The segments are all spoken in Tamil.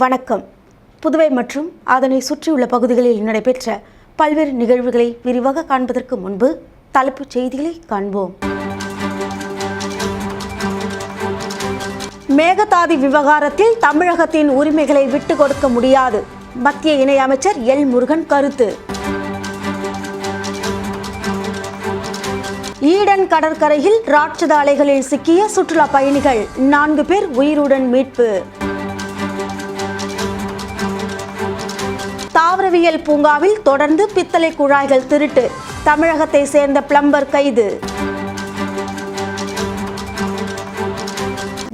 வணக்கம். புதுவை மற்றும் அதனை சுற்றியுள்ள பகுதிகளில் நடைபெற்ற பல்வேறு நிகழ்வுகளை விரிவாக காண்பதற்கு முன்பு தலைப்புச் செய்திகளை காண்போம். மேகதாது விவகாரத்தில் தமிழகத்தின் உரிமைகளை விட்டுக் கொடுக்க முடியாது. மத்திய இணையமைச்சர் எல் முருகன் கருத்து. ஈடன் கடற்கரையில் ராட்சத அலைகளில் சிக்கிய சுற்றுலா பயணிகள் 4 பேர் உயிருடன் மீட்பு. தாவரவியல் பூங்காவில் தொடர்ந்து பித்தளை குழாய்கள் திருட்டு. தமிழகத்தை சேர்ந்த பிளம்பர் கைது.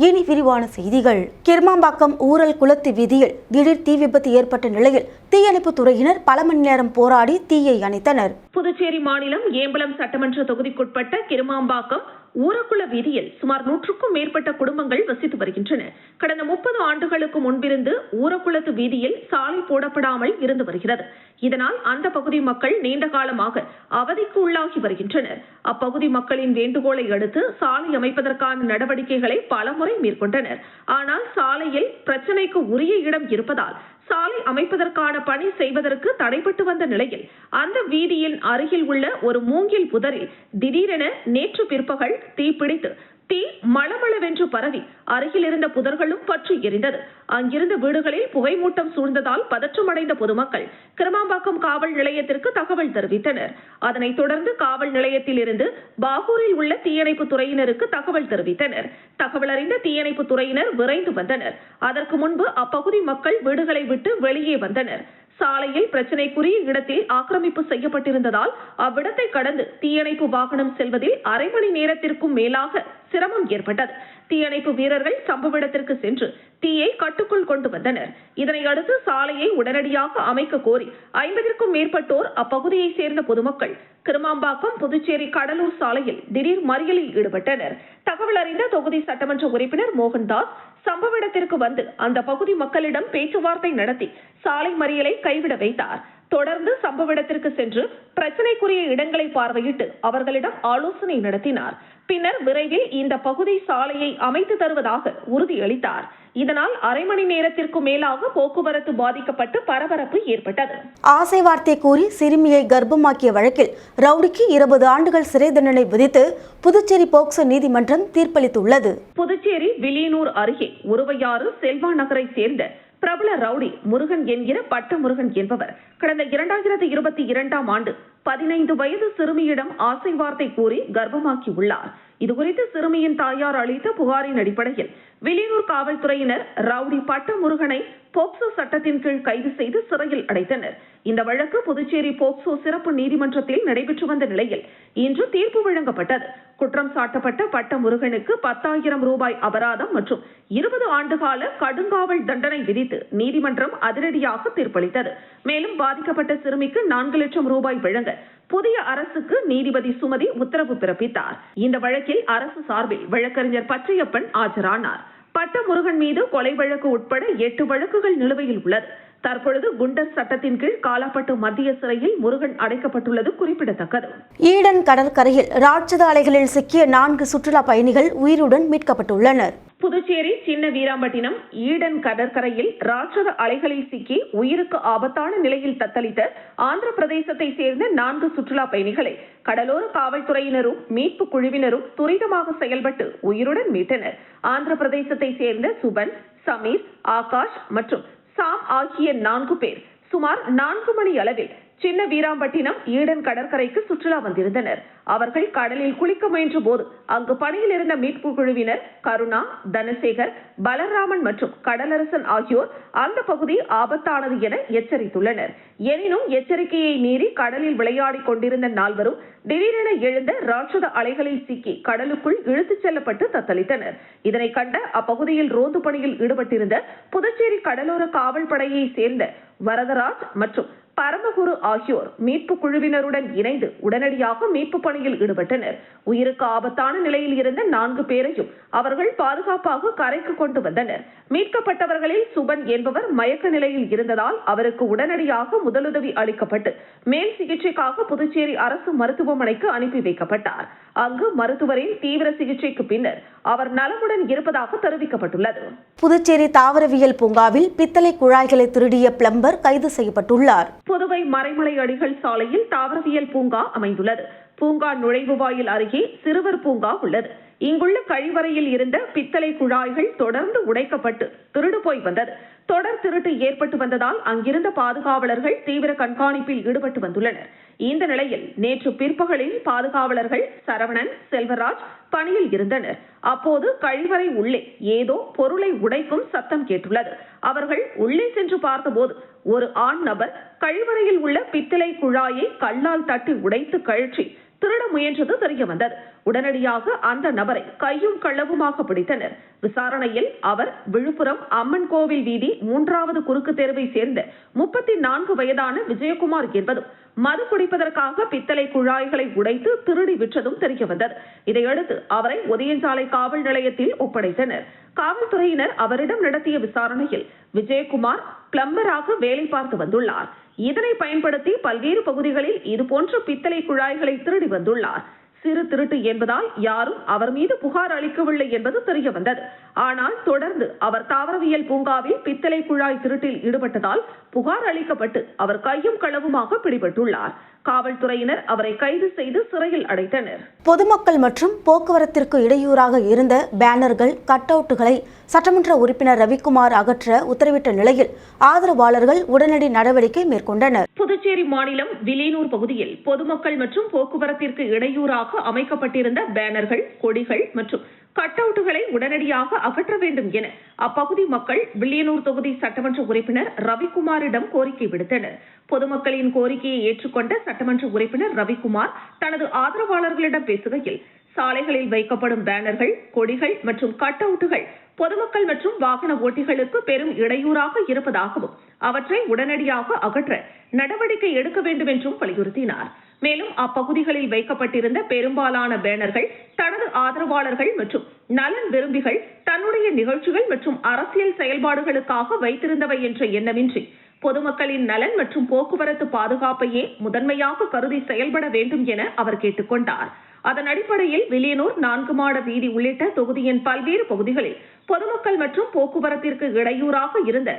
இனி விரிவான செய்திகள். கிருமாம்பாக்கம் ஊரல் குளத்து வீதியில் திடீர் தீ விபத்து ஏற்பட்ட நிலையில் தீயணைப்பு துறையினர் பல மணி நேரம் போராடி தீயை அணைத்தனர். புதுச்சேரி மாநிலம் ஏம்பலம் சட்டமன்ற தொகுதிக்குட்பட்ட கிருமாம்பாக்கம் ஊரக்குள வீதியில் சுமார் 100க்கும் மேற்பட்ட குடும்பங்கள் வசித்து வருகின்றன. கடந்த 30 ஆண்டுகளுக்கு முன்பிருந்து ஊரக்குளத்து வீதியில் சாலை போடப்படாமல் இருந்து வருகிறது. இதனால் அந்த பகுதி மக்கள் நீண்ட காலமாக அவதிக்கு உள்ளாகி வருகின்றனர். அப்பகுதி மக்களின் வேண்டுகோளை அடுத்து சாலை அமைப்பதற்கான நடவடிக்கைகளை பலமுறை மேற்கொண்டனர். ஆனால் சாலையில் பிரச்சனைக்கு உரிய இடம் இருப்பதால் சாலை அமைப்பதற்கான பணி செய்வதற்கு தடைபட்டு வந்த நிலையில் அந்த வீதியின் அருகில் உள்ள ஒரு மூங்கில் புதரில் திடீரென நேற்று பிற்பகல் தீப்பிடித்து தீ மளமளவென்று பரவி அருகில் இருந்த புதர்களும் பற்றி எரிந்தது. அங்கிருந்த வீடுகளில் புகைமூட்டம் சூழ்ந்ததால் பதற்றமடைந்த பொதுமக்கள் கிருமாம்பாக்கம் காவல் நிலையத்திற்கு தகவல் தெரிவித்தனர். அதனைத் தொடர்ந்து காவல் நிலையத்தில் இருந்து பாகூரில் உள்ள தீயணைப்பு துறையினருக்கு தகவல் தெரிவித்தனர். தகவல் அறிந்த தீயணைப்பு துறையினர் விரைந்து வந்தனர். அதற்கு முன்பு அப்பகுதி மக்கள் வீடுகளை விட்டு வெளியே வந்தனர். சாலையில் பிரச்சனைக்குரிய இடத்தில் ஆக்கிரமிப்பு செய்யப்பட்டிருந்ததால் அவ்விடத்தை கடந்து தீயணைப்பு வாகனம் செல்வதில் அரை மணி நேரத்திற்கும் மேலாக சிரமம் ஏற்பட்டது. தீயணைப்பு வீரர்கள் சம்பவ இடத்திற்கு சென்று தீயை கட்டுக்குள் கொண்டு வந்தனர். இதனை அடுத்து சாலையை உடனடியாக அமைக்க கோரி 50க்கும் மேற்பட்டோர் அப்பகுதியை சேர்ந்த பொதுமக்கள் கிருமாம்பாக்கம் புதுச்சேரி கடலூர் சாலையில் திடீர் மறியலில் ஈடுபட்டனர். தகவல் அறிந்த தொகுதி சட்டமன்ற உறுப்பினர் மோகன்தாஸ் சம்பவ இடத்திற்கு வந்து அந்த பகுதி மக்களிடம் பேச்சுவார்த்தை நடத்தி சாலை மறியலை கைவிட வைத்தார். தொடர்ந்து சம்பவ இடத்திற்கு சென்று பிரச்சனைக்குரிய இடங்களை பார்வையிட்டு அவர்களிடம் ஆலோசனை நடத்தினார். பின்னர் விரைவில் இந்த பகுதி சாலையை அமைத்து தருவதாக உறுதியளித்தார். இதனால் அரை மணி நேரத்திற்கு மேலாக போக்குவரத்து பாதிக்கப்பட்டு பரபரப்பு ஏற்பட்டது. ஆசை வார்த்தை கூறி சிறுமியை கர்ப்பமாக்கிய வழக்கில் ரவுடிக்கு 20 ஆண்டுகள் சிறை தண்டனை விதித்து புதுச்சேரி போக்சோ நீதிமன்றம் தீர்ப்பளித்துள்ளது. புதுச்சேரி வில்லியனூர் அருகே உருவையாறு செல்வா நகரை சேர்ந்த பிரபல ரவுடி முருகன் என்கிற பட்ட முருகன் என்பவர் கடந்த 2022ஆம் ஆண்டு 15 வயது சிறுமியிடம் ஆசை வார்த்தை கூறி கர்ப்பமாக்கி உள்ளார். இதுகுறித்து சிறுமியின் தாயார் அளித்த புகாரின் அடிப்படையில் வில்லியனூர் காவல்துறையினர் ரவுடி பட்ட முருகனை போக்சோ சட்டத்தின் கீழ் கைது செய்து சிறையில் அடைத்தனர். இந்த வழக்கு புதுச்சேரி போக்சோ சிறப்பு நீதிமன்றத்தில் நடைபெற்று வந்த நிலையில் இன்று தீர்ப்பு வழங்கப்பட்டது. குற்றம் சாட்டப்பட்ட பட்ட முருகனுக்கு 10,000 ரூபாய் அபராதம் மற்றும் 20 ஆண்டுகால கடுங்காவல் தண்டனை விதித்து நீதிமன்றம் அதிரடியாக தீர்ப்பளித்தது. மேலும் பாதிக்கப்பட்ட சிறுமிக்கு 4 லட்சம் ரூபாய் வழங்க புதிய அரசுக்கு நீதிபதி சுமதி உத்தரவு பிறப்பித்தார். இந்த வழக்கில் அரசு சார்பில் வழக்கறிஞர் பச்சையப்பன் ஆஜரானார். பட்ட முருகன் மீது கொலை வழக்கு உட்பட 8 வழக்குகள் நிலுவையில் உள்ளது. தற்பொழுது குண்டர் சட்டத்தின் கீழ் காலாப்பட்டு மத்திய சிறையில் முருகன் அடைக்கப்பட்டுள்ளது குறிப்பிடத்தக்கது. ஈடன் கடற்கரையில் ராட்சத அலைகளில் சிக்கிய 4 சுற்றுலா பயணிகள் உயிருடன் மீட்கப்பட்டுள்ளனர். புதுச்சேரி சின்ன வீராம்பட்டினம் ஈடன் கடற்கரையில் ராட்சத அலைகளில் சிக்கி உயிருக்கு ஆபத்தான நிலையில் தத்தளித்த ஆந்திர பிரதேசத்தை சேர்ந்த 4 சுற்றுலா பயணிகளை கடலோர காவல்துறையினரும் மீட்பு குழுவினரும் துரிதமாக செயல்பட்டு உயிருடன் மீட்டனர். ஆந்திர பிரதேசத்தை சேர்ந்த சுபன், சமீர், ஆகாஷ் மற்றும் சாம் ஆகிய 4 பேர் சுமார் 4 மணி அளவில் சின்ன வீராம்பட்டினம் ஈடன் கடற்கரைக்கு சுற்றுலா வந்திருந்தனர். அவர்கள் கடலில் குளிக்க முயன்ற போது அங்கு பணியில் இருந்த மீட்பு குழுவினர் கருணா, தனசேகர், பலராமன் மற்றும் கடலரசன் ஆகியோர் அந்த பகுதி ஆபத்தானது என எச்சரித்துள்ளனர். எனினும் எச்சரிக்கையை மீறி கடலில் விளையாடி கொண்டிருந்த 4வரும் திடீரென எழுந்த ராட்சத அலைகளில் சிக்கி கடலுக்குள் இழுத்துச் செல்லப்பட்டு தத்தளித்தனர். இதனை கண்ட அப்பகுதியில் ரோந்து பணியில் ஈடுபட்டிருந்த புதுச்சேரி கடலோர காவல் படையை சேர்ந்த வரதராஜ் மற்றும் பரமகுரு ஆகியோர் மீட்பு குழுவினருடன் இணைந்து உடனடியாக மீட்பு பணியில் ஈடுபட்டனர். உயிருக்கு ஆபத்தான நிலையில் இருந்த 4 பேரையும் அவர்கள் பாதுகாப்பாக கரைக்கு கொண்டு வந்தனர். மீட்கப்பட்டவர்களில் சுபன் என்பவர் மயக்க நிலையில் இருந்ததால் அவருக்கு உடனடியாக முதலுதவி அளிக்கப்பட்டு மேல் சிகிச்சைக்காக புதுச்சேரி அரசு மருத்துவமனைக்கு அனுப்பி வைக்கப்பட்டார். அங்கு மருத்துவரின் தீவிர சிகிச்சைக்கு பின்னர் அவர் நலமுடன் இருப்பதாக தெரிவிக்கப்பட்டுள்ளது. புதுச்சேரி தாவரவியல் பூங்காவில் பித்தளை குழாய்களை திருடிய பிளம்பர் கைது செய்யப்பட்டுள்ளார். புதுவை மறைமலை அடிகள் சாலையில் தாவரவியல் பூங்கா அமைந்துள்ளது. பூங்கா நுழைவு வாயில் அருகே சிறுவர் பூங்கா உள்ளது. இங்குள்ள கழிவறையில் இருந்த பித்தளை குழாய்கள் தொடர்ந்து உடைக்கப்பட்டு திருடு போய் வந்தது. தொடர் திருட்டு ஏற்பட்டு வந்ததால் அங்கிருந்த பாதுகாவலர்கள் தீவிர கண்காணிப்பில் ஈடுபட்டு வந்துள்ளனர். இந்த நிலையில் நேற்று பிற்பகலில் பாதுகாவலர்கள் சரவணன், செல்வராஜ் பணியில் இருந்தனர். அப்போது கழிவறை உள்ளே ஏதோ பொருளை உடைக்கும் சத்தம் கேட்டுள்ளது. அவர்கள் உள்ளே சென்று பார்த்தபோது ஒரு ஆண் நபர் கழிவறையில் உள்ள பித்தளை குழாயை கல்லால் தட்டி உடைத்து கழற்றி திருட முயன்றது தெரிய வந்தது. உடனடியாக அந்த நபரை கையும் களவுமாக பிடித்தனர். விசாரணையில் அவர் விழுப்புரம் அம்மன் கோவில் வீதி 3வது குறுக்கு தெருவை சேர்ந்த 34 வயதான விஜயகுமார் என்பதும் மது குடிப்பதற்காக பித்தளை குழாய்களை உடைத்து திருடி விற்றதும் தெரிய வந்தது. இதையடுத்து அவரை ஒதியஞ்சாலை காவல் நிலையத்தில் ஒப்படைத்தனர். காவல்துறையினர் அவரிடம் நடத்திய விசாரணையில் விஜயகுமார் பிளம்பராக வேலை பார்த்து வந்துள்ளார். இதனை பயன்படுத்தி பல்வேறு பகுதிகளில் இதுபோன்ற பித்தளை குழாய்களை திருடி வந்துள்ளார். சிறு திருட்டு என்பதால் யாரும் அவர் மீது புகார் அளிக்கவில்லை என்பது தெரிய வந்தது. ஆனால் தொடர்ந்து அவர் தாவரவியல் பூங்காவில் பித்தளை குழாய் திருட்டில் ஈடுபட்டதால் புகார் அளிக்கப்பட்டு அவர் கையும் களவுமாக பிடிபட்டுள்ளார். காவல்துறையினர் அவரை கைது செய்து சிறையில் அடைத்தனர். பொதுமக்கள் மற்றும் போக்குவரத்திற்கு இடையூறாக இருந்த பேனர்கள், கட் அவுட்டுகளை சட்டமன்ற உறுப்பினர் ரவிக்குமார் அகற்ற உத்தரவிட்ட நிலையில் ஆதரவாளர்கள் உடனடி நடவடிக்கை மேற்கொண்டனர். புதுச்சேரி மாநிலம் வில்லியனூர் பகுதியில் பொதுமக்கள் மற்றும் போக்குவரத்திற்கு இடையூறாக அமைக்கப்பட்டிருந்த பேனர்கள், கொடிகள் மற்றும் கட் அவுட்டுகளை உடனடியாக அகற்ற வேண்டும் என அப்பகுதி மக்கள் வில்லியனூர் தொகுதி சட்டமன்ற உறுப்பினர் ரவிக்குமாரிடம் கோரிக்கை விடுத்தனர். பொதுமக்களின் கோரிக்கையை ஏற்றுக்கொண்ட சட்டமன்ற உறுப்பினர் ரவிக்குமார் தனது ஆதரவாளர்களிடம் பேசுகையில், சாலைகளில் வைக்கப்படும் பேனர்கள், கொடிகள் மற்றும் கட் அவுட்டுகள் பொதுமக்கள் மற்றும் வாகன ஓட்டிகளுக்கு பெரும் இடையூறாக இருப்பதாகவும் அவற்றை உடனடியாக அகற்ற நடவடிக்கை எடுக்க வேண்டும் என்றும் வலியுறுத்தினார். மேலும் அப்பகுதிகளில் வைக்கப்பட்டிருந்த பெரும்பாலான பேனர்கள் தனது ஆதரவாளர்கள் மற்றும் நலன் விரும்பிகள் தன்னுடைய நிகழ்ச்சிகள் மற்றும் அரசியல் செயல்பாடுகளுக்காக வைத்திருந்தவை என்ற எண்ணமின்றி பொதுமக்களின் நலன் மற்றும் போக்குவரத்து பாதுகாப்பையே முதன்மையாக கருதி செயல்பட வேண்டும் என அவர் கேட்டுக்கொண்டார். அதன் அடிப்படையில் வில்லியனூர் 4 மாட வீதி உள்ளிட்ட தொகுதியின் பல்வேறு பகுதிகளில் பொதுமக்கள் மற்றும் போக்குவரத்திற்கு இடையூறாக இருந்த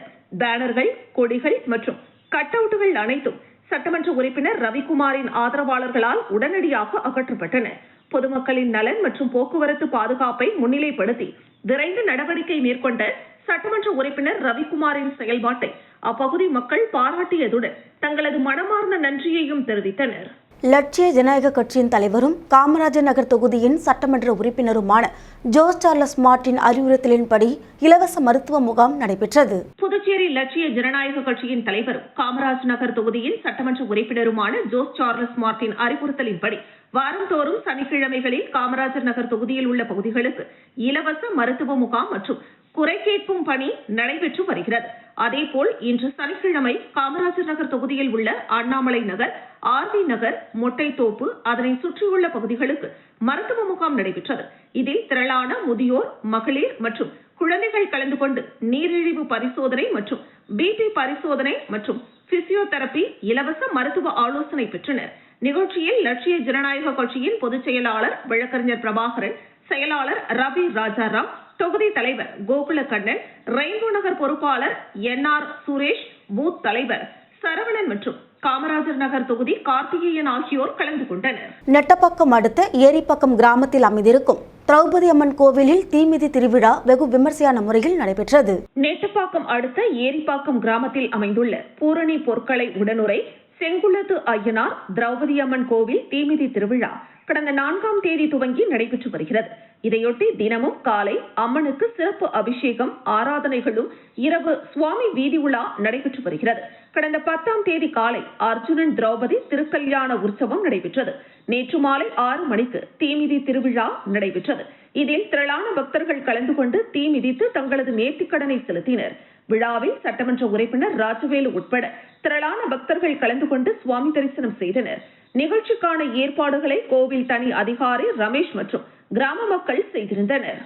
பேனர்கள், கொடிகள் மற்றும் கட் அவுட்டுகள் அனைத்தும் சட்டமன்ற உறுப்பினர் ரவிக்குமாரின் ஆதரவாளர்களால் உடனடியாக அகற்றப்பட்டன. பொதுமக்களின் நலன் மற்றும் போக்குவரத்து பாதுகாப்பை முன்னிலைப்படுத்தி விரைந்து நடவடிக்கை மேற்கொண்ட சட்டமன்ற உறுப்பினர் ரவிக்குமாரின் செயல்பாட்டை அப்பகுதி மக்கள் பாராட்டியதுடன் தங்களது மனமார்ந்த நன்றியையும் தெரிவித்தனர். லட்சிய ஜனநாயக கட்சியின் தலைவரும் காமராஜர் நகர் தொகுதியின் சட்டமன்ற உறுப்பினருமான ஜோஸ் சார்லஸ் மார்ட்டின் அறிவுறுத்தலின்படி இலவச மருத்துவ முகாம் நடைபெற்றது. புதுச்சேரி லட்சிய ஜனநாயக கட்சியின் தலைவரும் காமராஜ் நகர் தொகுதியின் சட்டமன்ற உறுப்பினருமான ஜோஸ் சார்லஸ் மார்ட்டின் அறிவுறுத்தலின்படி வாரந்தோறும் சனிக்கிழமைகளில் காமராஜர் நகர் தொகுதியில் உள்ள பகுதிகளுக்கு இலவச மருத்துவ முகாம் மற்றும் குறை கேட்கும் பணி நடைபெற்று வருகிறது. அதேபோல் இன்று சனிக்கிழமை காமராஜர் நகர் தொகுதியில் உள்ள அண்ணாமலை நகர், ஆர்வி நகர், மொட்டைத்தோப்பு, அதனை சுற்றியுள்ள பகுதிகளுக்கு மருத்துவ முகாம் நடைபெற்றது. இதில் திரளான முதியோர், மகளிர் மற்றும் குழந்தைகள் கலந்து கொண்டு நீரிழிவு பரிசோதனை மற்றும் பிபி பரிசோதனை மற்றும் பிசியோதெரபி இலவச மருத்துவ ஆலோசனை பெற்றனர். நிகழ்ச்சியில் லட்சிய ஜனநாயக கட்சியின் பொதுச் செயலாளர் வழக்கறிஞர் பிரபாகரன், செயலாளர் ரவி ராஜாராம், தொகுதி தலைவர் கோகுல கண்ணன், ரெயின்போ நகர் பொறுப்பாளர் NR சுரேஷ், பூத் தலைவர் சரவணன் மற்றும் காமராஜர் நகர் தொகுதி கார்த்திகேயன் ஆகியோர் கலந்து கொண்டனர். நெட்டப்பாக்கம் அடுத்த ஏரிப்பாக்கம் கிராமத்தில் அமைந்திருக்கும் திரௌபதி அம்மன் கோவிலில் தீமிதி திருவிழா வெகு விமர்சையான முறையில் நடைபெற்றது. நெட்டப்பாக்கம் அடுத்த ஏரிப்பாக்கம் கிராமத்தில் அமைந்துள்ள பூரணி பொற்களை உடனுரை செங்குளத்து ஐயனார் திரௌபதி அம்மன் கோவில் தீமிதி திருவிழா கடந்த 4ஆம் தேதி துவங்கி நடைபெற்று வருகிறது. இதையொட்டி தினமும் காலை அம்மனுக்கு சிறப்பு அபிஷேகம், ஆராதனைகளும் இரவு சுவாமி வீதி உலா நடைபெற்று வருகிறது. கடந்த 10ஆம் தேதி காலை அர்ஜுனன் திரௌபதி திருக்கல்யாண உற்சவம் நடைபெற்றது. நேற்று மாலை 6 மணிக்கு தீமிதி திருவிழா நடைபெற்றது. இதில் திரளான பக்தர்கள் கலந்து கொண்டு தீ மிதித்து தங்களது நேர்த்திக்கடனை செலுத்தினர். விழாவில் சட்டமன்ற உறுப்பினர் ராஜவேலு உட்பட திரளான பக்தர்கள் கலந்து கொண்டு சுவாமி தரிசனம் செய்தனர். நிகழ்ச்சிக்கான ஏற்பாடுகளை கோவில் தனி அதிகாரி ரமேஷ் மற்றும் கிராம மக்கள் செய்திருந்தனர்.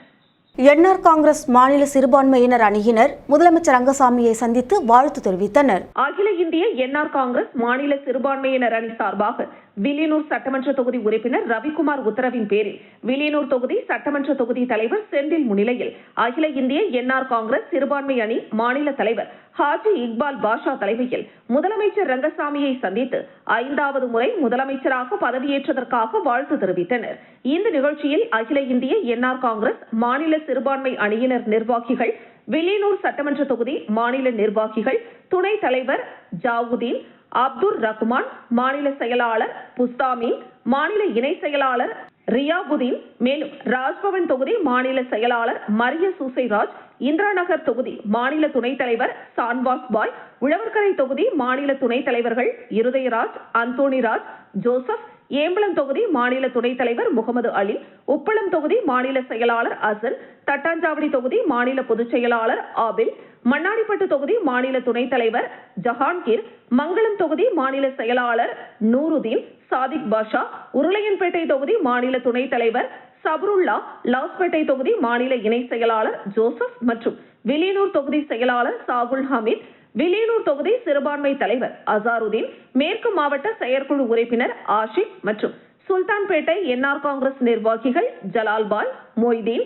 என்ஆர் காங்கிரஸ் மாநில சிறுபான்மையினர் அணியினர் முதலமைச்சர் ரங்கசாமியை சந்தித்து வாழ்த்து தெரிவித்தனர். அகில இந்திய என்ஆர் காங்கிரஸ் மாநில சிறுபான்மையினர் அணி சார்பாக வில்லியனூர் சட்டமன்ற தொகுதி உறுப்பினர் ரவிக்குமார் உத்தரவின் பேரில் வில்லியனூர் தொகுதி சட்டமன்ற தொகுதி தலைவர் செந்தில் முன்னிலையில் அகில இந்திய என்ஆர் காங்கிரஸ் சிறுபான்மை அணி மாநில தலைவர் ஹாஜி இக்பால் பாஷா தலைமையில் முதலமைச்சர் ரங்கசாமியை சந்தித்து 5வது முறை முதலமைச்சராக பதவியேற்றதற்காக வாழ்த்து தெரிவித்தனர். இந்த நிகழ்ச்சியில் அகில இந்திய என்ஆர் காங்கிரஸ் மாநில சிறுபான்மை அணியினர் நிர்வாகிகள், வில்லியனூர் சட்டமன்ற தொகுதி மாநில நிர்வாகிகள், துணைத் தலைவர் ஜாவுதீன், அப்துல் ரஹ்மான், மாநில செயலாளர் புஸ்தாமீன், மாநில இணை செயலாளர் ரியாபுதீன், மேலும் ராஜ்பவன் தொகுதி மாநில செயலாளர் மரிய சூசைராஜ், இந்திரா நகர் தொகுதி மாநில துணைத் தலைவர் சான்வாஸ் பாய், உழவர்கரை தொகுதி மாநில துணைத் தலைவர்கள் இருதயராஜ், அந்தோணிராஜ், ஜோசப், ஏம்பலம் தொகுதி மாநில துணைத் தலைவர் முகமது அலி, உப்பளம் தொகுதி மாநில செயலாளர் அசன், தட்டாஞ்சாவடி தொகுதி மாநில பொதுச் செயலாளர் ஆபில், மண்ணாடிப்பட்டு தொகுதி மாநில துணைத் தலைவர் ஜஹான்கீர், மங்களம் தொகுதி மாநில செயலாளர் நூருதீன், சாதிக் பாஷா, உருளையன்பேட்டை தொகுதி மாநில துணைத் தலைவர் சபருல்லா, லாஸ்பேட்டை தொகுதி மாநில இணை செயலாளர் ஜோசப் மற்றும் வில்லியனூர் தொகுதி செயலாளர் சாகுல் ஹமீத், வில்லியனூர் தொகுதி சிறுபான்மை தலைவர் அசாருதீன், மேற்கு மாவட்ட செயற்குழு உறுப்பினர் ஆஷிக் மற்றும் சுல்தான்பேட்டை என்ஆர் காங்கிரஸ் நிர்வாகிகள் ஜலால்பாய், மொய்தீன்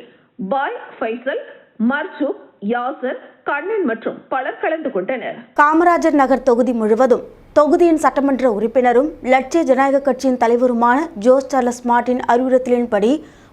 பாய், ஃபைசல், மர்சூக், யாசர், கண்ணன் மற்றும் பலர் கலந்து கொண்டனர். காமராஜர் நகர் தொகுதி முழுவதும் தொகுதியின் சட்டமன்ற உறுப்பினரும் லட்சிய ஜனநாயக கட்சியின் தலைவருமான ஜோஸ் சார்லஸ் மார்ட்டின் அறிவுறுத்தலின்படி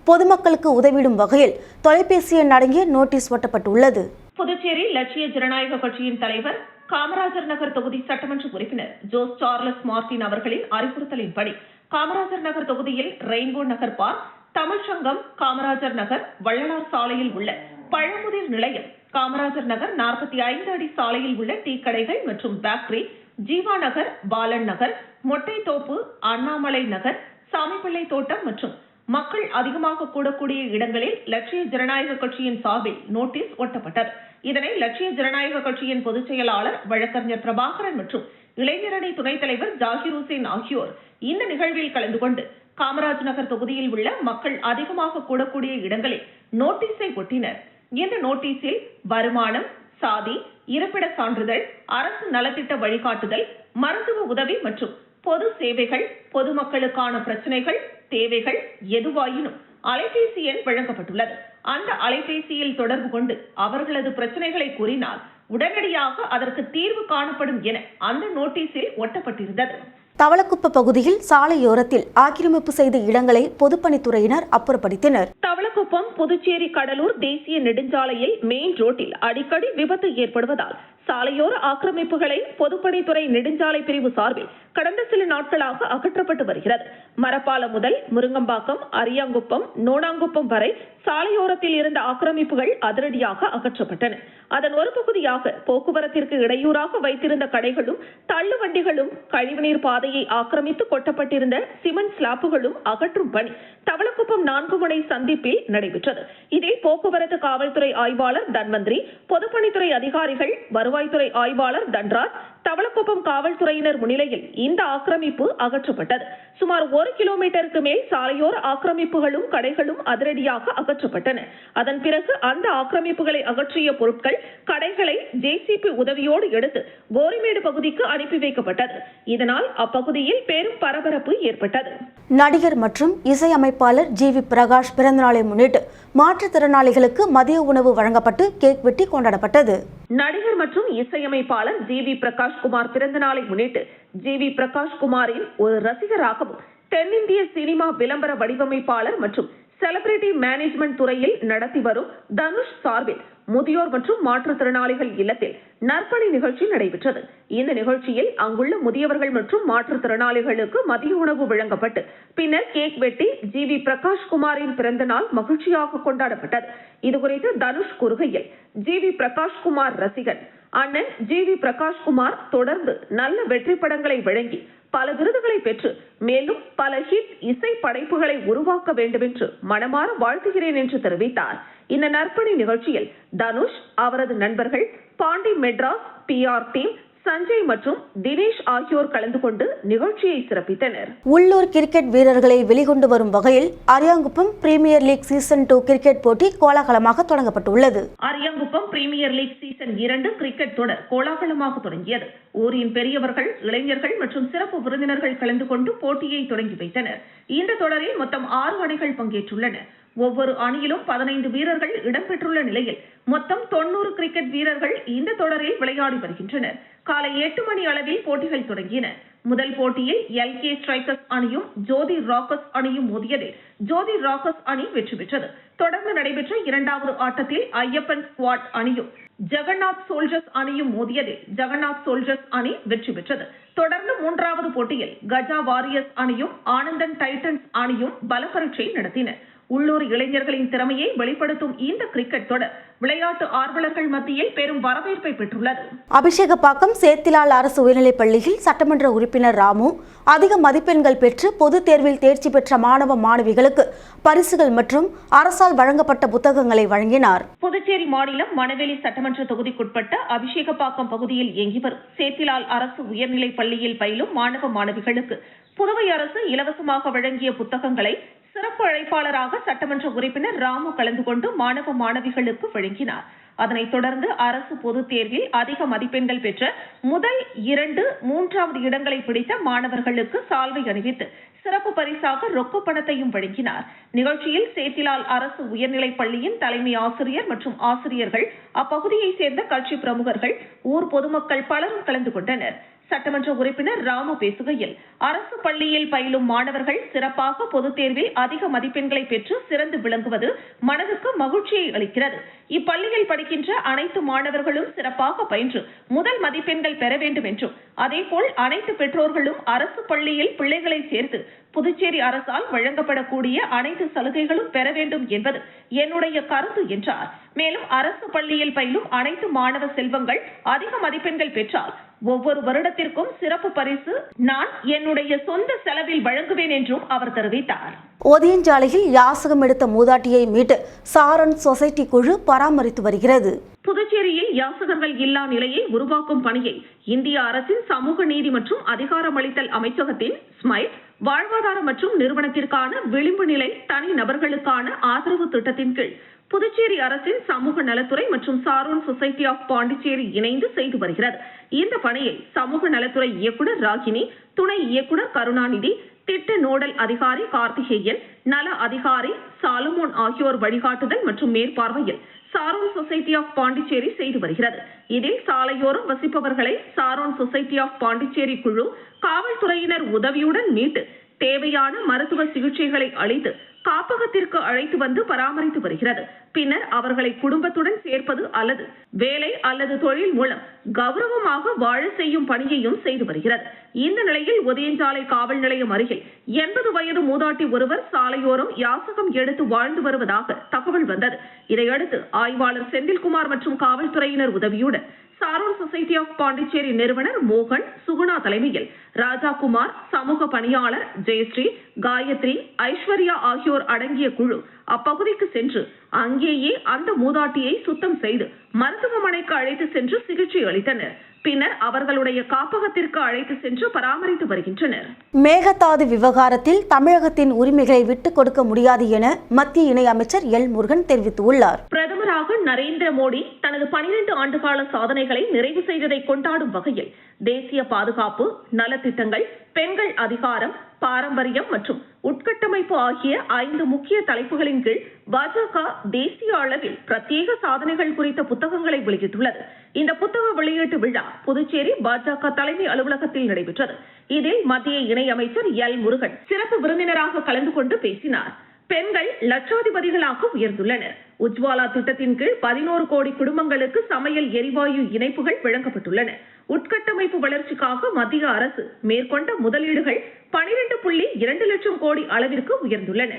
பொதுமக்களுக்கு உதவிடும் வகையில் தொலைபேசி எண் அடங்கிய நோட்டீஸ் ஒட்டப்பட்டுள்ளது. புதுச்சேரி லட்சிய ஜனநாயக கட்சியின் தலைவர் காமராஜர் நகர் தொகுதி சட்டமன்ற உறுப்பினர் ஜோஸ் சார்லஸ் மார்ட்டின் அவர்களின் அறிவுறுத்தலின்படி காமராஜர் நகர் தொகுதியில் ரெயின்போ நகர் பார்க், தமிழ்ச்சங்கம், காமராஜர் நகர், வள்ளலார் சாலையில் உள்ள பழமுதிர் நிலையம், காமராஜர் நகர் 45 அடி சாலையில் உள்ள டீ கடைகள் மற்றும் பேக்கரி, ஜீவா நகர், பாலன் நகர், மொட்டைத்தோப்பு, அண்ணாமலை நகர், சாமிப்பிள்ளை தோட்டம் மற்றும் மக்கள் அதிகமாக கூடக்கூடிய இடங்களில் லட்சிய ஜனநாயக கட்சியின் சார்பில் நோட்டீஸ் ஒட்டப்பட்டது. இதனை லட்சிய ஜனநாயக கட்சியின் பொதுச் செயலாளர் வழக்கறிஞர் பிரபாகரன் மற்றும் இளைஞரணி துணைத் தலைவர் ஜாகிர் ஹுசேன் ஆகியோர் இந்த நிகழ்வில் கலந்து கொண்டு காமராஜ் நகர் தொகுதியில் உள்ள மக்கள் அதிகமாக கூடக்கூடிய இடங்களில் நோட்டீஸை ஒட்டினர். இந்த நோட்டீஸில் வருமானம், சாதி, இருப்பிட சான்றிதழ், அரசு நலத்திட்ட வழிகாட்டுதல், மருத்துவ உதவி மற்றும் பொது சேவைகள், பொதுமக்களுக்கான பிரச்சனைகள், தேவைகள் எதுவாயினும் அலைபேசி எண் வழங்கப்பட்டுள்ளது. அந்த அலைபேசியில் தொடர்பு கொண்டு அவர்களது பிரச்சனைகளை கூறினால் உடனடியாக அதற்கு தீர்வு காணப்படும் என அந்த நோட்டீஸில் ஒட்டப்பட்டிருந்தது. தவளக்குப்ப பகுதியில் சாலையோரத்தில் ஆக்கிரமிப்பு செய்த இடங்களை பொதுப்பணித்துறையினர் அப்புறப்படுத்தினர். தவளக்குப்பம் புதுச்சேரி கடலூர் தேசிய நெடுஞ்சாலையில் மெயின் ரோட்டில் அடிக்கடி விபத்து ஏற்படுவதால் சாலையோர ஆக்கிரமிப்புகளை பொதுப்பணித்துறை நெடுஞ்சாலை பிரிவு சார்பில் கடந்த சில நாட்களாக அகற்றப்பட்டு வருகிறது. மரப்பாலம் முதல் முருங்கம்பாக்கம், அரியாங்குப்பம், நோனாங்குப்பம் வரை சாலையோரத்தில் இருந்த ஆக்கிரமிப்புகள் அதிரடியாக அகற்றப்பட்டன. அதன் ஒரு பகுதியாக போக்குவரத்திற்கு இடையூறாக வைத்திருந்த கடைகளும், தள்ளுவண்டிகளும், கழிவுநீர் பாதையை ஆக்கிரமித்து கொட்டப்பட்டிருந்த சிமெண்ட் ஸ்லாப்புகளும் அகற்றும் பணி தவளக்குப்பம் 4 முனை சந்திப்பில் நடைபெற்றது. இதில் போக்குவரத்து காவல்துறை ஆய்வாளர் தன்வந்திரி, பொதுப்பணித்துறை அதிகாரிகள், வருவாய்த்துறை ஆய்வாளர் தன்ராஜ், தவளக்குப்பம் காவல்துறையினர் முன்னிலையில் இந்த ஆக்கிரமிப்பு அகற்றப்பட்டது. சுமார் 1 கிலோமீட்டருக்கு மேல் சாலையோர ஆக்கிரமிப்புகளும் கடைகளும் அதிரடியாக அகற்றப்பட்டன. அதன் பிறகு அந்த ஆக்கிரமிப்புகளை அகற்றிய பொருட்கள், கடைகளை ஜேசிபி உதவியோடு எடுத்து கோரிமேடு பகுதிக்கு அனுப்பி வைக்கப்பட்டது. இதனால் அப்பகுதியில் பெரும் பரபரப்பு ஏற்பட்டது. நடிகர் மற்றும் இசையமைப்பாளர் ஜி.வி. பிரகாஷ் பிறந்தநாளை முன்னிட்டு மாற்றுத்திறனாளிகளுக்கு மதிய உணவு வழங்கப்பட்டு கேக் வெட்டி கொண்டாடப்பட்டது. நடிகர் மற்றும் இசையமைப்பாளர் ஜி.வி. பிரகாஷ் குமார் பிறந்த நாளை முன்னிட்டு ஜி.வி. பிரகாஷ் குமாரின் ஒரு ரசிகராகவும் தென்னிந்திய சினிமா விளம்பர வடிவமைப்பாளர் மற்றும் செலிபிரிட்டி மேனேஜ்மெண்ட் துறையில் நடத்தி வரும் தனுஷ் சார்பில் முதியோர் மற்றும் மாற்றுத்திறனாளிகள் இல்லத்தில் நற்பணி நிகழ்ச்சி நடைபெற்றது. இந்த நிகழ்ச்சியில் அங்குள்ள முதியவர்கள் மற்றும் மாற்றுத்திறனாளிகளுக்கு மதிய உணவு வழங்கப்பட்டு பின்னர் கேக் வெட்டி ஜி.வி. பிரகாஷ் குமாரின் பிறந்த நாள் மகிழ்ச்சியாக கொண்டாடப்பட்டது. இதுகுறித்து தனுஷ் கூறுகையில், ஜி.வி. பிரகாஷ் குமார் ரசிகன் அண்ணன் ஜி.வி. பிரகாஷ் குமார் தொடர்ந்து நல்ல வெற்றி படங்களை வழங்கி பல விருதுகளை பெற்று மேலும் பல ஹிட் இசை படைப்புகளை உருவாக்க வேண்டும் என்று மனமாற வாழ்த்துகிறேன் என்று தெரிவித்தார். இந்த நற்பணி நிகழ்ச்சியில் தனுஷ், அவரது நண்பர்கள், பாண்டி மெட்ராஸ், PR டீம், சஞ்சய் மற்றும் தினேஷ் ஆகியோர் கலந்து கொண்டு நிகழ்ச்சியை சிறப்பித்தனர். உள்ளூர் கிரிக்கெட் வீரர்களை வெளிக்கொண்டு வரும் வகையில் Ariyankuppam premier league season 2 cricket போட்டி கோலாகலமாக தொடங்கப்பட்டுள்ளது. Ariyankuppam premier league season 2 cricket தொடர் கோலாகலமாக தொடங்கியது. ஊரின் பெரியவர்கள், இளைஞர்கள் மற்றும் சிறப்பு விருந்தினர்கள் கலந்து கொண்டு போட்டியை தொடங்கி வைத்தனர். இந்த தொடரில் மொத்தம் 6 அணிகள் பங்கேற்றுள்ளன. ஒவ்வொரு அணியிலும் 15 வீரர்கள் இடம்பெற்றுள்ள நிலையில் மொத்தம் 90 கிரிக்கெட் வீரர்கள் இந்த தொடரில் விளையாடி வருகின்றனர். காலை 8 மணி அளவில் போட்டிகள் தொடங்கின. முதல் போட்டியில் LK ஸ்ட்ரைக்கர்ஸ் அணியும் ஜோதி ராக்கர்ஸ் அணியும் மோதியதில் ஜோதி ராக்கர்ஸ் அணி வெற்றி பெற்றது. தொடர்ந்து நடைபெற்ற இரண்டாவது ஆட்டத்தில் ஐயப்பன் ஸ்குவாட் அணியும் ஜெகநாத் சோல்ஜர்ஸ் அணியும் மோதியதில் ஜெகநாத் சோல்ஜர்ஸ் அணி வெற்றி பெற்றது. தொடர்ந்து மூன்றாவது போட்டியில் கஜா வாரியர்ஸ் அணியும் ஆனந்தன் டைட்டன்ஸ் அணியும் பலப்பரீட்சை நடத்தின. உள்ளூர் இளைஞர்களின் திறமையை வெளிப்படுத்தும் இந்த கிரிக்கெட் தொடர் விளையாட்டு ஆர்வலர்கள் மத்தியில் பெரும் வரவேற்பை பெற்றுள்ளது. அபிஷேகப்பாக்கம் சேத்திலால் அரசு உயர்நிலைப் பள்ளியில் சட்டமன்ற உறுப்பினர் ராமு அதிக மதிப்பெண்கள் பெற்று பொதுத் தேர்வில் தேர்ச்சி பெற்ற மாணவ மாணவிகளுக்கு பரிசுகள் மற்றும் அரசால் வழங்கப்பட்ட புத்தகங்களை வழங்கினார். புதுச்சேரி மாநிலம் மணவெளி சட்டமன்ற தொகுதிக்குட்பட்ட அபிஷேகப்பாக்கம் பகுதியில் இயங்கி வரும் சேத்திலால் அரசு உயர்நிலைப் பள்ளியில் பயிலும் மாணவ மாணவிகளுக்கு புதுவை அரசு இலவசமாக வழங்கிய புத்தகங்களை சிறப்பு அழைப்பாளராக சட்டமன்ற உறுப்பினர் ராமு கலந்து கொண்டு மாணவ மாணவிகளுக்கு வழங்கினார். அதனைத் தொடர்ந்து அரசு பொதுத் தேர்வில் அதிக மதிப்பெண்கள் பெற்ற முதல் 2, 3வது இடங்களை பிடித்த மாணவர்களுக்கு சால்வை அணிவித்து சிறப்பு பரிசாக ரொக்க பணத்தையும் வழங்கினார். நிகழ்ச்சியில் சேத்திலால் அரசு உயர்நிலைப் பள்ளியின் தலைமை ஆசிரியர் மற்றும் ஆசிரியர்கள், அப்பகுதியைச் சேர்ந்த கட்சி பிரமுகர்கள், ஊர் பொதுமக்கள் பலரும் கலந்து கொண்டனர். சட்டமன்ற உறுப்பினர் ராமு பேசுகையில், அரசு பள்ளியில் பயிலும் மாணவர்கள் சிறப்பாக பொதுத் தேர்வில் அதிக மதிப்பெண்களை பெற்று சிறந்து விளங்குவது மனதுக்கு மகிழ்ச்சியை அளிக்கிறது. இப்பள்ளியில் படிக்கின்ற அனைத்து மாணவர்களும் சிறப்பாக பயின்று முதல் மதிப்பெண்கள் பெற வேண்டும் என்றும், அதேபோல் அனைத்து பெற்றோர்களும் அரசு பள்ளியில் பிள்ளைகளை சேர்த்து புதுச்சேரி அரசால் வழங்கப்படக்கூடிய அனைத்து சலுகைகளும் பெற வேண்டும் என்பது என்னுடைய கருத்து என்றார். மேலும் அரசு பள்ளியில் பயிலும் அனைத்து மாணவ செல்வங்கள் அதிக மதிப்பெண்கள் பெற்றால் ஒவ்வொரு வருடத்திற்கும் சிறப்பு பரிசு நான் என்னுடைய சொந்த செலவில் வழங்குவேன் என்றும் அவர் தெரிவித்தார். ஒதியஞ்சாலையில் யாசகம் எடுத்த மூதாட்டியை மீட்டு சாரன் சொசைட்டி குழு பராமரித்து வருகிறது. புதுச்சேரியில் யாசகர்கள் இல்லா நிலையை உருவாக்கும் பணியை இந்திய அரசின் சமூக நீதி மற்றும் அதிகாரமளித்தல் அமைச்சகத்தின் ஸ்மைல் வாழ்வாதார மற்றும் நிறுவனத்திற்கான விளிம்பு நிலை தனி நபர்களுக்கான ஆதரவு திட்டத்தின் கீழ் புதுச்சேரி அரசின் சமூக நலத்துறை மற்றும் சாரோன் சொசைட்டி ஆஃப் பாண்டிச்சேரி இணைந்து செய்து வருகிறது. இந்த பணியை சமூக நலத்துறை இயக்குநர் ராகினி, துணை இயக்குநர் கருணாநிதி, திட்ட நோடல் அதிகாரி கார்த்திகேயன், நல அதிகாரி சாலமோன் ஆகியோர் வழிகாட்டுதல் மற்றும் மேற்பார்வையில் சாரோன் சொசைட்டி ஆஃப் பாண்டிச்சேரி செய்து வருகிறது. இதில் சாலையோரம் வசிப்பவர்களை சாரோன் சொசைட்டி ஆஃப் பாண்டிச்சேரி குழு காவல்துறையினர் உதவியுடன் மீட்டு தேவையான மருத்துவ சிகிச்சைகளை அளித்து காப்பகத்திற்கு அழைத்து வந்து பராமரித்து வருகிறது. பின்னர் அவர்களை குடும்பத்துடன் சேர்ப்பது அல்லது வேலை அல்லது தொழில் மூலம் கௌரவமாக வாழ செய்யும் பணியையும் செய்து வருகிறது. இந்த நிலையில் ஒதியஞ்சாலை காவல் நிலையம் அருகில் 80 வயது மூதாட்டி ஒருவர் சாலையோரம் யாசகம் எடுத்து வாழ்ந்து வருவதாக தகவல் வந்தது. இதையடுத்து ஆய்வாளர் செந்தில்குமார் மற்றும் காவல்துறையினர் உதவியுடன் சாரோன் சொசைட்டி ஆஃப் பாண்டிச்சேரி நிறுவனர் மோகன், சுகுணா தலைமையில் ராஜாகுமார், சமூக பணியாளர் ஜெயஸ்ரீ, காயத்ரி, ஐஸ்வர்யா ஆகியோர் அடங்கிய குழு அப்பகுதிக்கு சென்று அங்கேயே அந்த மூதாட்டியை சுத்தம் செய்து மருத்துவமனைக்கு அழைத்து சென்று சிகிச்சை அளித்தனர். பின்னர் அவர்களுடைய காப்பகத்திற்கு அழைத்து சென்று பராமரித்து வருகின்றனர். மேகதாது விவகாரத்தில் தமிழகத்தின் உரிமைகளை விட்டுக் கொடுக்க முடியாது என மத்திய இணை அமைச்சர் எல் முருகன் தெரிவித்துள்ளார். பிரதமராக நரேந்திர மோடி தனது 12 ஆண்டுகால சாதனைகளை நிறைவு செய்ததை கொண்டாடும் வகையில் தேசிய பாதுகாப்பு, நலத்திட்டங்கள், பெண்கள் அதிகாரம், பாரம்பரியம் மற்றும் உட்கட்டமைப்பு ஆகிய 5 முக்கிய தலைப்புகளின் கீழ் பாஜக தேசிய அளவில் பிரத்யேக சாதனைகள் குறித்த புத்தகங்களை வெளியிட்டுள்ளது. இந்த புத்தக வெளியீட்டு விழா புதுச்சேரி பாஜக தலைமை அலுவலகத்தில் நடைபெற்றது. இதில் மத்திய இணை அமைச்சர் எல் முருகன் சிறப்பு விருந்தினராக கலந்து கொண்டு பேசினார். பெண்கள் லட்சாதிபதிகளாக உயர்ந்துள்ளனர். உஜ்வாலா திட்டத்தின் கீழ் 11 கோடி குடும்பங்களுக்கு சமையல் எரிவாயு இணைப்புகள் வழங்கப்பட்டுள்ளன. உட்கட்டமைப்பு வளர்ச்சிக்காக மத்திய அரசு மேற்கொண்ட முதலீடுகள் 12.2 லட்சம் கோடி அளவிற்கு உயர்ந்துள்ளன.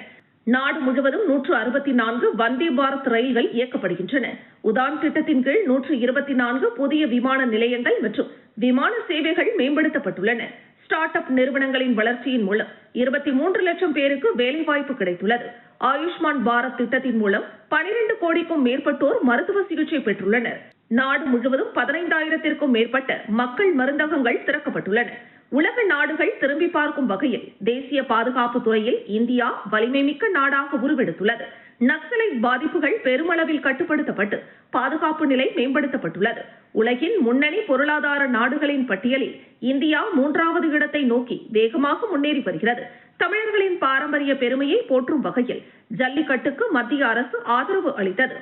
நாடு முழுவதும் 164 வந்தே பாரத் ரயில்கள் இயக்கப்படுகின்றன. உதான் திட்டத்தின் கீழ் 124 புதிய விமான நிலையங்கள் மற்றும் விமான சேவைகள் மேம்படுத்தப்பட்டுள்ளன. ஸ்டார்ட் அப் நிறுவனங்களின் வளர்ச்சியின் மூலம் 23 லட்சம் பேருக்கு வேலைவாய்ப்பு கிடைத்துள்ளது. ஆயுஷ்மான் பாரத் திட்டத்தின் மூலம் 12 கோடிக்கும் மேற்பட்டோர் மருத்துவ சிகிச்சை பெற்றுள்ளனர். நாடு முழுவதும் 15,000த்திற்கும் மேற்பட்ட மக்கள் மருந்தகங்கள் திறக்கப்பட்டுள்ளன. உலக நாடுகள் திரும்பி பார்க்கும் வகையில் தேசிய பாதுகாப்பு துறையில் இந்தியா வலிமை மிக்க நாடாக உருவெடுத்துள்ளது. நக்சலைட் பாதிப்புகள் பெருமளவில் கட்டுப்படுத்தப்பட்டு பாதுகாப்பு நிலை மேம்படுத்தப்பட்டுள்ளது. உலகின் முன்னணி பொருளாதார நாடுகளின் பட்டியலில் இந்தியா 3வது இடத்தை நோக்கி வேகமாக முன்னேறி வருகிறது. தமிழர்களின் பாரம்பரிய பெருமையை போற்றும் வகையில் ஜல்லிக்கட்டுக்கு மத்திய அரசு ஆதரவு அளித்தது.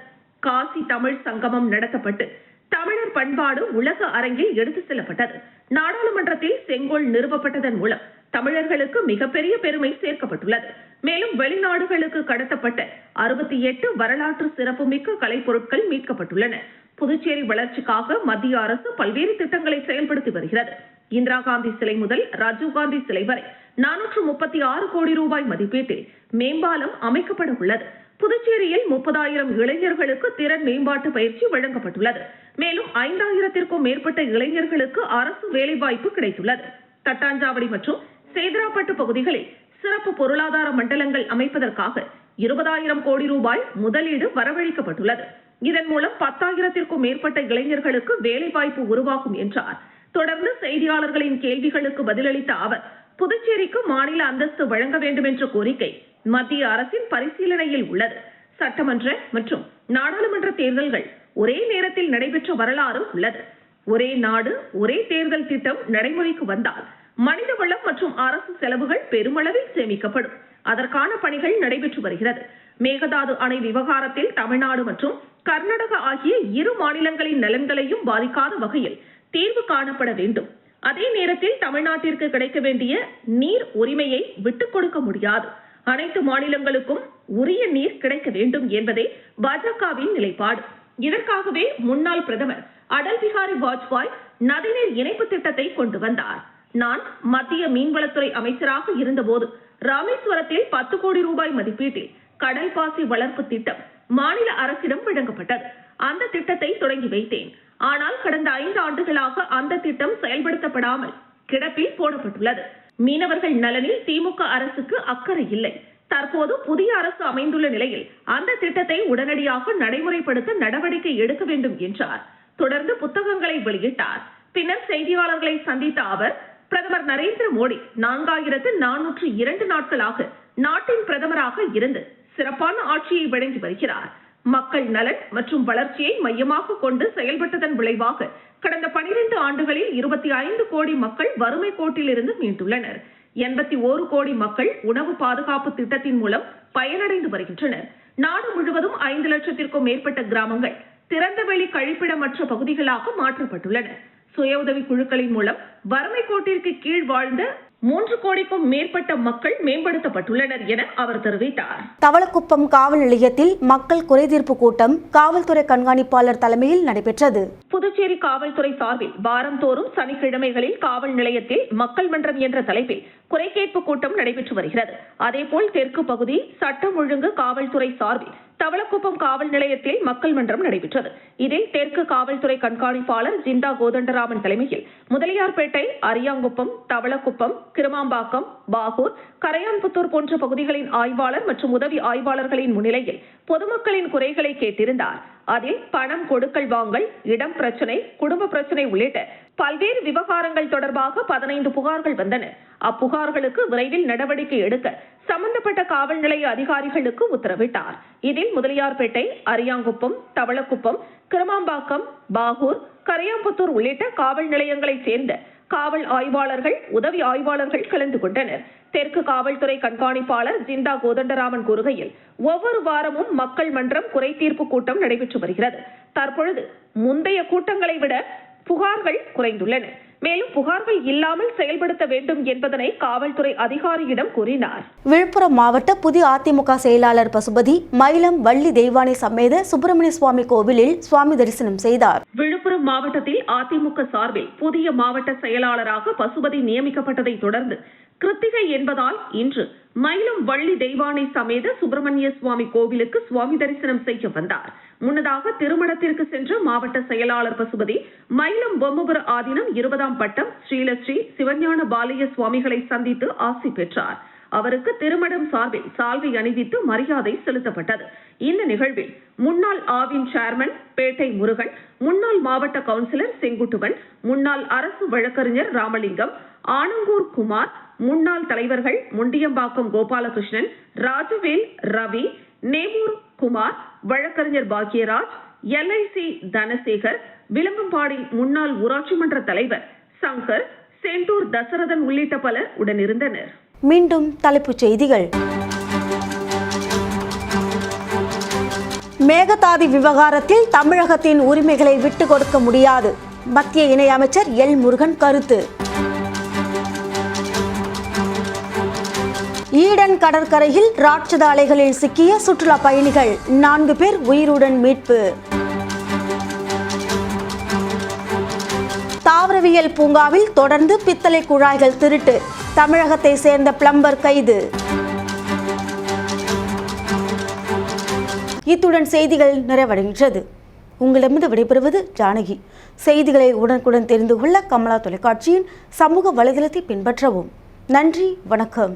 காசி தமிழ் சங்கமம் நடத்தப்பட்டு தமிழர் பண்பாடு உலக அரங்கில் எடுத்து செல்லப்பட்டது. நாடாளுமன்றத்தில் செங்கோல் நிறுவப்பட்டதன் மூலம் தமிழர்களுக்கு மிகப்பெரிய பெருமை சேர்க்கப்பட்டுள்ளது. மேலும் வெளிநாடுகளுக்கு கடத்தப்பட்ட 68 வரலாற்று சிறப்புமிக்க கலைப்பொருட்கள் மீட்கப்பட்டுள்ளன. புதுச்சேரி வளர்ச்சிக்காக மத்திய அரசு பல்வேறு திட்டங்களை செயல்படுத்தி வருகிறது. இந்திரா காந்தி சிலை முதல் ராஜீவ்காந்தி சிலை வரை 436 கோடி ரூபாய் மதிப்பீட்டில் மேம்பாலம் அமைக்கப்பட உள்ளது. புதுச்சேரியில் 30,000 இளைஞர்களுக்கு திறன் மேம்பாட்டு பயிற்சி வழங்கப்பட்டுள்ளது. மேலும் 5,000த்திற்கும் மேற்பட்ட இளைஞர்களுக்கு அரசு வேலைவாய்ப்பு கிடைத்துள்ளது. தட்டாஞ்சாவடி மற்றும் சேதராப்பட்டு பகுதிகளில் சிறப்பு பொருளாதார மண்டலங்கள் அமைப்பதற்காக 20,000 கோடி ரூபாய் முதலீடு வரவழைக்கப்பட்டுள்ளது. இதன் மூலம் 10,000த்திற்கும் மேற்பட்ட இளைஞர்களுக்கு வேலைவாய்ப்பு உருவாகும் என்றார். தொடர்ந்து செய்தியாளர்களின் கேள்விகளுக்கு பதிலளித்த அவர், புதுச்சேரிக்கு மாநில அந்தஸ்து வழங்க வேண்டும் என்ற கோரிக்கை மத்திய அரசின் பரிசீலனையில் உள்ளது. சட்டமன்ற மற்றும் நாடாளுமன்ற தேர்தல்கள் ஒரே நேரத்தில் நடைபெற்ற வரலாறும் உள்ளது. ஒரே நாடு ஒரே தேர்தல் திட்டம் நடைமுறைக்கு வந்தால் மனிதவளம் மற்றும் அரசு செலவுகள் பெருமளவில் சேமிக்கப்படும். அதற்கான பணிகள் நடைபெற்று வருகிறது. மேகதாது அணை விவகாரத்தில் தமிழ்நாடு மற்றும் கர்நாடகா ஆகிய இரு மாநிலங்களின் நலன்களையும் பாதிக்காத வகையில் தீர்வு காணப்பட வேண்டும். அதே நேரத்தில் தமிழ்நாட்டிற்கு கிடைக்க வேண்டிய நீர் உரிமையை விட்டுக் கொடுக்க முடியாது. அனைத்து மாநிலங்களுக்கும் உரிய நீர் கிடைக்க வேண்டும் என்பதே பாஜகவின் நிலைப்பாடு. இதற்காகவே முன்னாள் பிரதமர் அடல் பிஹாரி வாஜ்பாய் நதிநீர் இணைப்பு திட்டத்தை கொண்டு வந்தார். நான் மத்திய மீன்வளத்துறை அமைச்சராக இருந்தபோது ராமேஸ்வரத்தில் 10 கோடி ரூபாய் மதிப்பீட்டில் கடல் பாசி வளர்ப்பு திட்டம் மாநில அரசிடம் வழங்கப்பட்டது. அந்த திட்டத்தை தொடங்கி வைத்தேன். ஆனால் கடந்த 5 ஆண்டுகளாக அந்த திட்டம் செயல்படுத்தப்படாமல் கிடப்பில் போடப்பட்டுள்ளது. மீனவர்கள் நலனில் திமுக அரசுக்கு அக்கறை இல்லை. தற்போது புதிய அரசு அமைந்துள்ள நிலையில் அந்த திட்டத்தை உடனடியாக நடைமுறைப்படுத்த நடவடிக்கை எடுக்க வேண்டும் என்றார். தொடர்ந்து புத்தகங்களை வெளியிட்டார். பின்னர் செய்தியாளர்களை சந்தித்த அவர், பிரதமர் நரேந்திர மோடி 4,402 நாட்களாக நாட்டின் பிரதமராக இருந்து சிறப்பான ஆட்சியை வழங்கி வருகிறார். மக்கள் நலன் மற்றும் வளர்ச்சியை மையமாக கொண்டு செயல்பட்டதன் விளைவாக கடந்த 12 ஆண்டுகளில் 25 கோடி மக்கள் வறுமை கோட்டிலிருந்து மீண்டுள்ளனர். 81 கோடி மக்கள் உணவு பாதுகாப்பு திட்டத்தின் மூலம் பயனடைந்து வருகின்றனர். நாடு முழுவதும் 5 லட்சத்திற்கும் மேற்பட்ட கிராமங்கள் திறந்தவெளி கழிப்பிடமற்ற பகுதிகளாக மாற்றப்பட்டுள்ளன. சுய உதவி குழுக்களின் மூலம் வறுமை கோட்டிற்கு கீழ் வாழ்ந்த 3 கோடிக்கும் மேற்பட்ட மக்கள் மேம்படுத்தப்பட்டுள்ளனர் என அவர் தெரிவித்தார். தவளக்குப்பம் காவல் நிலையத்தில் மக்கள் குறைதீர்ப்பு கூட்டம் காவல்துறை கண்காணிப்பாளர் தலைமையில் நடைபெற்றது. புதுச்சேரி காவல்துறை சார்பில் வாரந்தோறும் சனிக்கிழமைகளில் காவல் நிலையத்தில் மக்கள் மன்றம் என்ற தலைப்பில் குறை கேட்பு கூட்டம் நடைபெற்று வருகிறது. அதேபோல் தெற்கு பகுதி சட்டம் ஒழுங்கு காவல்துறை சார்பில் தவளக்குப்பம் காவல் நிலையத்தில் மக்கள் மன்றம் நடைபெற்றது. இதில் தெற்கு காவல்துறை கண்காணிப்பாளர் ஜிண்டா கோதண்டராமன் தலைமையில் முதலியார்பேட்டை, அரியாங்குப்பம், தவளக்குப்பம், கிருமாம்பாக்கம், பாகூர், கரையான்புத்தூர் போன்ற பகுதிகளின் ஆய்வாளர் மற்றும் உதவி ஆய்வாளர்களின் முன்னிலையில் பொதுமக்களின் குறைகளை கேட்டிருந்தார். அதில் பணம் கொடுக்கல் வாங்கல், இடம் பிரச்சனை, குடும்ப பிரச்சனை உள்ளிட்ட பல்வேறு விவகாரங்கள் தொடர்பாக 15 புகார்கள் வந்தன. அப்புகார்களுக்கு விரைவில் நடவடிக்கை எடுக்க சம்பந்தப்பட்ட காவல் நிலைய அதிகாரிகளுக்கு உத்தரவிட்டார். இதில் முதலியார்பேட்டை, அரியாங்குப்பம், தவளக்குப்பம், கிருமாம்பாக்கம், பாகூர், கரையாம்புத்தூர் உள்ளிட்ட காவல் நிலையங்களைச் சேர்ந்த காவல் ஆய்வாளர்கள், உதவி ஆய்வாளர்கள் கலந்து கொண்டனர். தெற்கு காவல்துறை கண்காணிப்பாளர் ஜிண்டா கோதண்டராமன் கூறுகையில், ஒவ்வொரு வாரமும் மக்கள் மன்றம் குறை தீர்ப்பு கூட்டம் நடைபெற்று வருகிறது. தற்பொழுது முந்தைய கூட்டங்களை விட புகார்கள் குறைந்துள்ளன. மேலும் புகார்கள் இல்லாமல் செயல்படுத்த வேண்டும் என்பதனை காவல்துறை அதிகாரியிடம் கூறினார். விழுப்புரம் மாவட்ட புதிய அதிமுக செயலாளர் பசுபதி மயிலம் வள்ளி தெய்வானை சமேத சுப்பிரமணிய சுவாமி கோவிலில் சுவாமி தரிசனம் செய்தார். விழுப்புரம் மாவட்டத்தில் அதிமுக சார்பில் புதிய மாவட்ட செயலாளராக பசுபதி நியமிக்கப்பட்டதை தொடர்ந்து கிருத்திகை என்பதால் இன்று மயிலம் வள்ளி தெய்வானை சமேத சுப்பிரமணிய சுவாமி கோவிலுக்கு சுவாமி தரிசனம் செய்ய வந்தார். முன்னதாக திருமணத்திற்கு சென்ற மாவட்ட செயலாளர் பசுபதி மயிலம் பொம்மபுர ஆதீனம் 20ஆம் பட்டம் ஸ்ரீலஸ்ரீ சிவஞான பாலய சுவாமிகளை சந்தித்து ஆசி பெற்றார். அவருக்கு திருமணம் சார்பில் சால்வை அணிவித்து மரியாதை செலுத்தப்பட்டது. இந்த நிகழ்வில் முன்னாள் ஆவின் சேர்மன் பேட்டை முருகன், முன்னாள் மாவட்ட கவுன்சிலர் செங்குட்டுவன், முன்னாள் அரசு வழக்கறிஞர் ராமலிங்கம், ஆனங்கூர் குமார், முன்னாள் தலைவர்கள் முண்டியம்பாக்கம் கோபாலகிருஷ்ணன், ராஜவேல், ரவி, நேமூர் குமார், வழக்கறிஞர் பாக்யராஜ், LIC தனசேகர், விலங்கம்பாடி முன்னாள் ஊராட்சி மன்ற தலைவர் சங்கர், சேந்தூர் தசரதன் உள்ளிட்ட பலர் உடனிருந்தனர். மீண்டும் தலைப்புச் செய்திகள். மேகதாது விவகாரத்தில் தமிழகத்தின் உரிமைகளை விட்டுக் கொடுக்க முடியாது. மத்திய இணையமைச்சர் எல். முருகன் கருத்து. ஈடன் கடற்கரையில் ராட்சத அலைகளில் சிக்கிய சுற்றுலா பயணிகள் 4 பேர் உயிருடன் மீட்பு. தாவரவியல் பூங்காவில் தொடர்ந்து பித்தளை குழாய்கள் திருட்டு. தமிழகத்தை சேர்ந்த பிளம்பர் கைது. இத்துடன் செய்திகள் நிறைவடைகின்றது. உங்களிடமிருந்து விடைபெறுவது ஜானகி. செய்திகளை உடனுக்குடன் தெரிந்து கொள்ள கமலா தொலைக்காட்சியின் சமூக வலைதளத்தை பின்பற்றவும். நன்றி, வணக்கம்.